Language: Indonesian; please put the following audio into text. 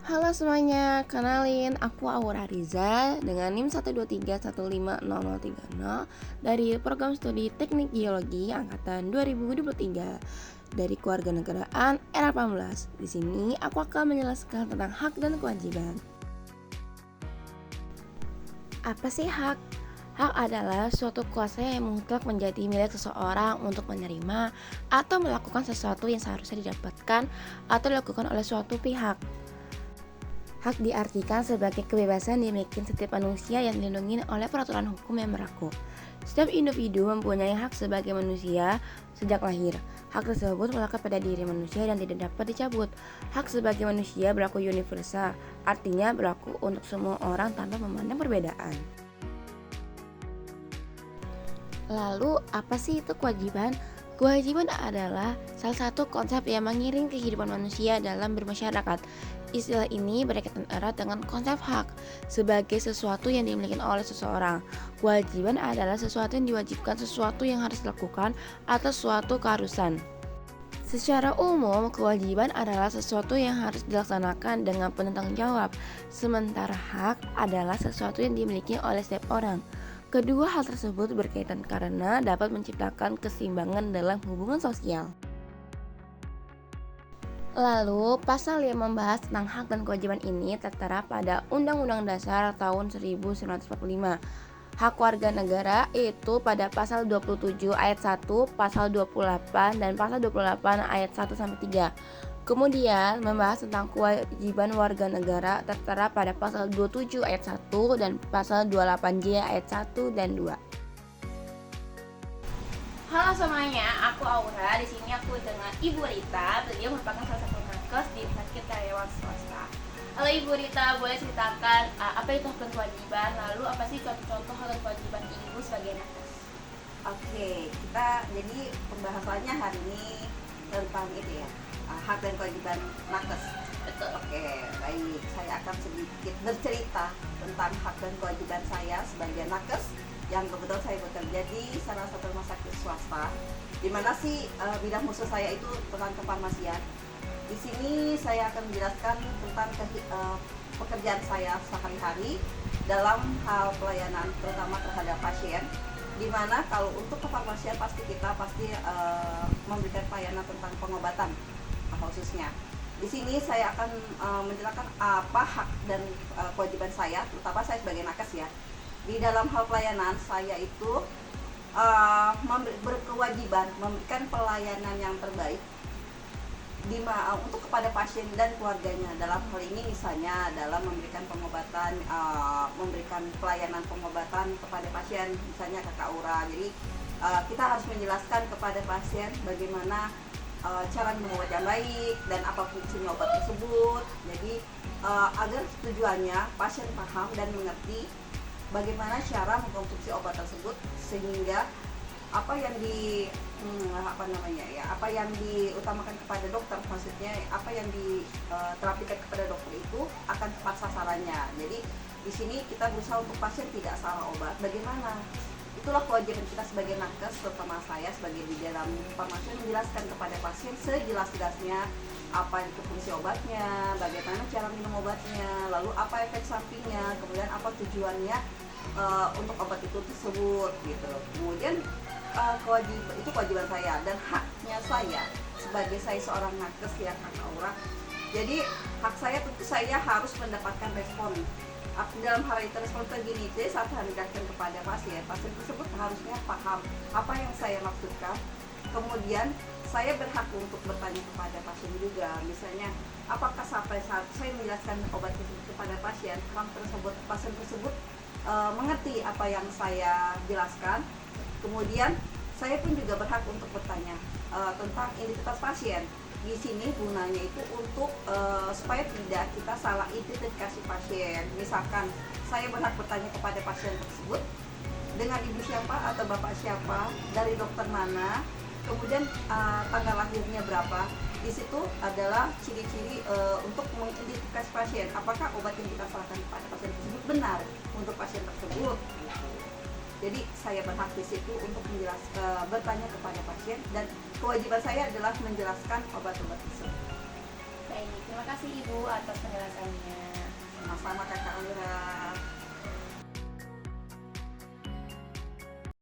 Halo semuanya, kenalin aku Aura Riza dengan NIM 123150030 dari program studi Teknik Geologi angkatan 2023 dari Kewarganegaraan R18. Di sini aku akan menjelaskan tentang hak dan kewajiban. Apa sih hak? Hak adalah suatu kuasa yang mutlak menjadi milik seseorang untuk menerima atau melakukan sesuatu yang seharusnya didapatkan atau dilakukan oleh suatu pihak. Hak diartikan sebagai kebebasan dimiliki setiap manusia yang dilindungi oleh peraturan hukum yang berlaku. Setiap individu mempunyai hak sebagai manusia sejak lahir. Hak tersebut melekat pada diri manusia dan tidak dapat dicabut. Hak sebagai manusia berlaku universal, artinya berlaku untuk semua orang tanpa memandang perbedaan. Lalu, apa sih itu kewajiban? Kewajiban adalah salah satu konsep yang mengiring kehidupan manusia dalam bermasyarakat. Istilah ini berkaitan erat dengan konsep hak sebagai sesuatu yang dimiliki oleh seseorang. Kewajiban adalah sesuatu yang diwajibkan, sesuatu yang harus dilakukan, atau suatu keharusan. Secara umum, kewajiban adalah sesuatu yang harus dilaksanakan dengan penuh tanggung jawab, sementara hak adalah sesuatu yang dimiliki oleh setiap orang. Kedua hal tersebut berkaitan karena dapat menciptakan keseimbangan dalam hubungan sosial. Lalu, pasal yang membahas tentang hak dan kewajiban ini tertera pada Undang-Undang Dasar tahun 1945. Hak warga negara itu pada pasal 27 ayat 1, pasal 28 dan pasal 28 ayat 1 sampai 3. Kemudian membahas tentang kewajiban warga negara tertera pada pasal 27 ayat 1 dan pasal 28J ayat 1 dan 2. Halo semuanya, aku Aura. Di sini aku dengan Ibu Rita. Beliau merupakan salah satu nakes di rumah sakit karyawan swasta. Halo Ibu Rita, boleh ceritakan apa itu hak dan kewajiban? Lalu apa sih contoh-contoh hak dan kewajiban Ibu sebagai nakes? Oke, kita jadi pembahasannya hari ini tentang itu ya, hak dan kewajiban nakes. Betul. Oke, baik. Saya akan sedikit bercerita tentang hak dan kewajiban saya sebagai nakes yang kebetulan saya bekerja di salah satu rumah sakit swasta. Di mana sih bidang khusus saya itu tentang kefarmasian. Di sini saya akan menjelaskan tentang pekerjaan saya sehari-hari dalam hal pelayanan terutama terhadap pasien. Dimana kalau untuk kefarmasian kita pasti memberikan pelayanan tentang pengobatan khususnya. Di sini saya akan menjelaskan apa hak dan kewajiban saya, terutama saya sebagai nakes ya. Di dalam hal pelayanan saya itu berkewajiban memberikan pelayanan yang terbaik untuk kepada pasien dan keluarganya. Dalam hal ini misalnya dalam memberikan pengobatan, memberikan pelayanan pengobatan kepada pasien, misalnya Kakak Aura. Jadi kita harus menjelaskan kepada pasien bagaimana cara minum obat yang baik dan apa fungsinya obat tersebut. Jadi agar tujuannya pasien paham dan mengerti bagaimana cara mengkonsumsi obat tersebut sehingga apa yang apa yang diutamakan kepada dokter, maksudnya apa yang diterapikan kepada dokter itu akan tepat sasarannya. Jadi di sini kita berusaha untuk pasien tidak salah obat. Bagaimana? Itulah kewajiban kita sebagai nakes, terutama saya sebagai di dalam farmasi, menjelaskan kepada pasien sejelas-jelasnya apa itu fungsi obatnya, bagaimana cara minum obatnya, lalu apa efek sampingnya, kemudian apa tujuannya untuk obat itu tersebut gitu. Kemudian itu kewajiban saya dan haknya saya sebagai saya seorang nakes ya Kak Aura. Jadi hak saya tentu saya harus mendapatkan respon. Dalam hal itu respon begini, jadi saat saya menjelaskan kepada pasien tersebut harusnya paham apa yang saya maksudkan. Kemudian saya berhak untuk bertanya kepada pasien juga, misalnya apakah sampai saat saya menjelaskan obat tersebut kepada pasien, pasien tersebut mengerti apa yang saya jelaskan. Kemudian saya pun juga berhak untuk bertanya tentang identitas pasien. Di sini gunanya itu untuk supaya tidak kita salah identifikasi pasien. Misalkan saya berhak bertanya kepada pasien tersebut dengan ibu siapa atau bapak siapa, dari dokter mana, kemudian tanggal lahirnya berapa. Di situ adalah ciri-ciri untuk mengidentifikasi pasien. Apakah obat yang kita serahkan kepada pasien tersebut benar untuk pasien tersebut? Jadi saya berhak di situ untuk bertanya kepada pasien dan kewajiban saya adalah menjelaskan obat-obat tersebut. Baik, terima kasih Ibu atas penjelasannya.